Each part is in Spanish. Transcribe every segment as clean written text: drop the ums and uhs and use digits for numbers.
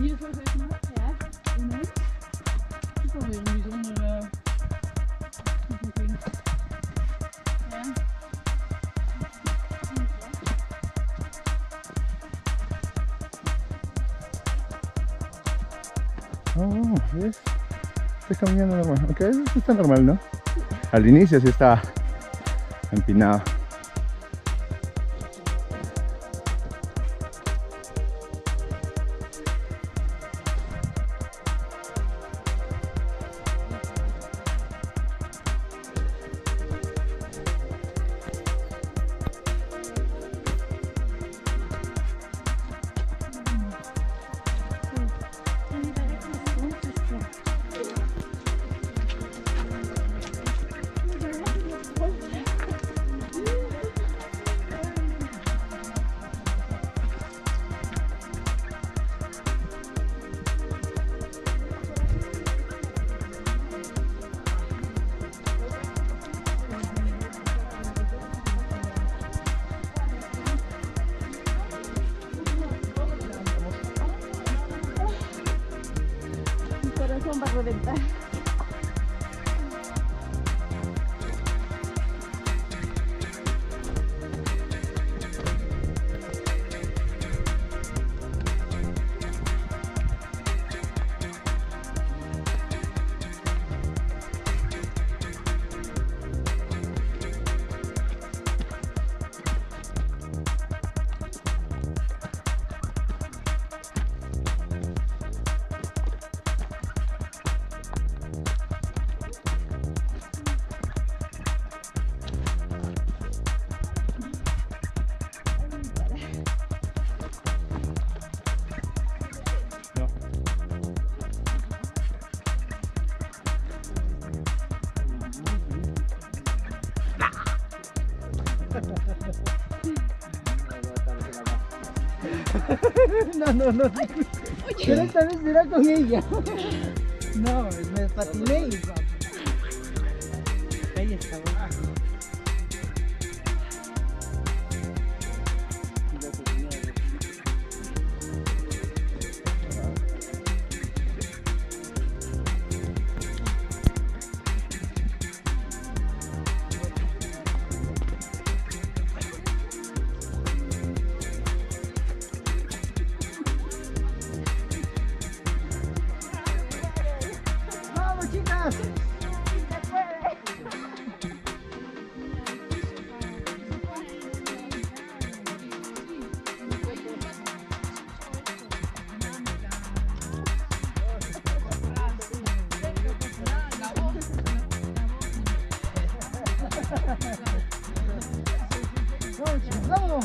Hier zo zeg maar. Ja. Nee. Het is wel weer een bijzondere toevoeging. Ja. Oh, ¿ves? Está caminando normal. Ok, eso está normal, ¿no? Al inicio sí está empinado. Va a reventar. No. Pero esta vez será con ella. No, me patiné y... Ahí está, ¡Vamos!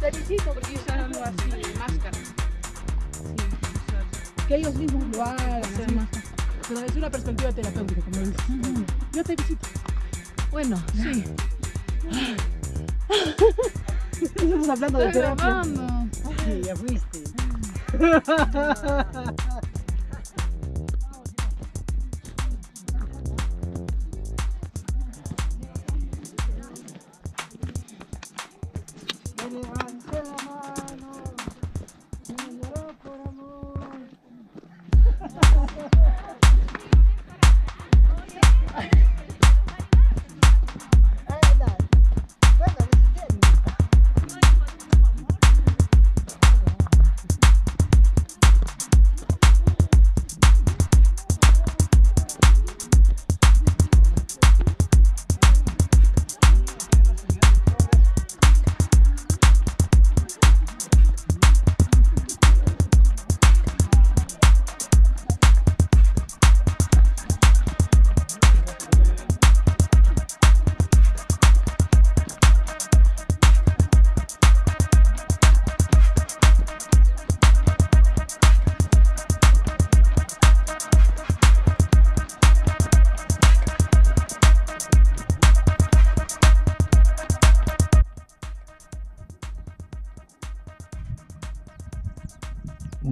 Felicito porque ellos hagan algo así, máscara. Que ellos mismos lo hagan. Pero es una perspectiva terapéutica, como dices. Yo te visito. Bueno, sí. Estamos hablando de terapia. Sí, ya fuiste.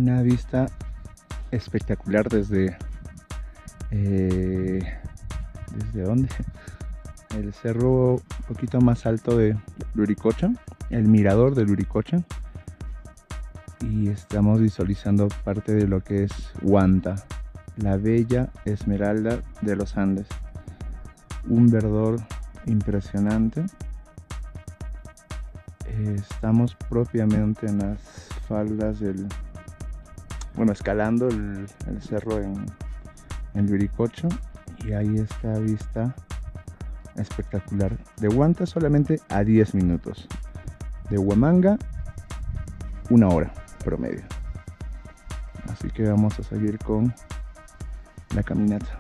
una vista espectacular desde ¿desde dónde? El cerro un poquito más alto de Luricocha, el mirador de Luricocha, y estamos visualizando parte de lo que es Huanta, la bella esmeralda de los Andes, un verdor impresionante. Estamos propiamente en las faldas del, bueno, escalando el cerro en Luricocha, y ahí está vista espectacular. De Huanta solamente a 10 minutos, de Huamanga 1 hora promedio. Así que vamos a seguir con la caminata.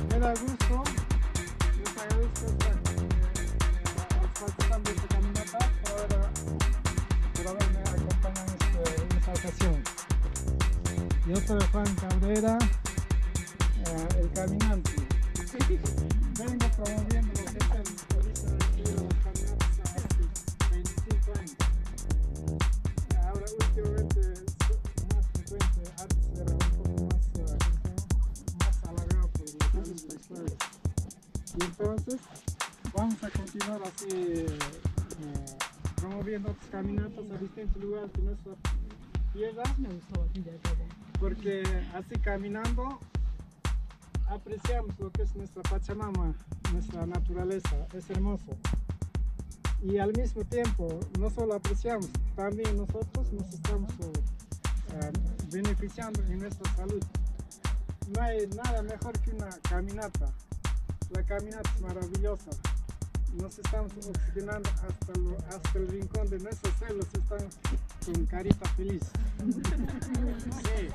Me da gusto, les agradezco los participantes de esta caminata por haberme acompañado en esta ocasión. Yo soy Juan Cabrera, el caminante. Vengo promoviendo lo que es el turismo de los caminatas hace 25 años. Ahora últimamente más frecuente, antes era un poco más alargado por los inspectores. Y entonces vamos a continuar así promoviendo otras caminatas a distintos lugares de nuestra tierra, porque así caminando apreciamos lo que es nuestra Pachamama, nuestra naturaleza, es hermoso. Y al mismo tiempo, no solo apreciamos, también nosotros nos estamos beneficiando en nuestra salud. No hay nada mejor que una caminata. La caminata es maravillosa. nos estamos oxigenando hasta el rincón de nuestros celos, están con carita feliz. Sí.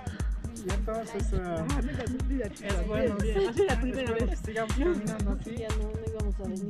Y entonces es bueno, sigamos caminando así. Ya no íbamos a venir.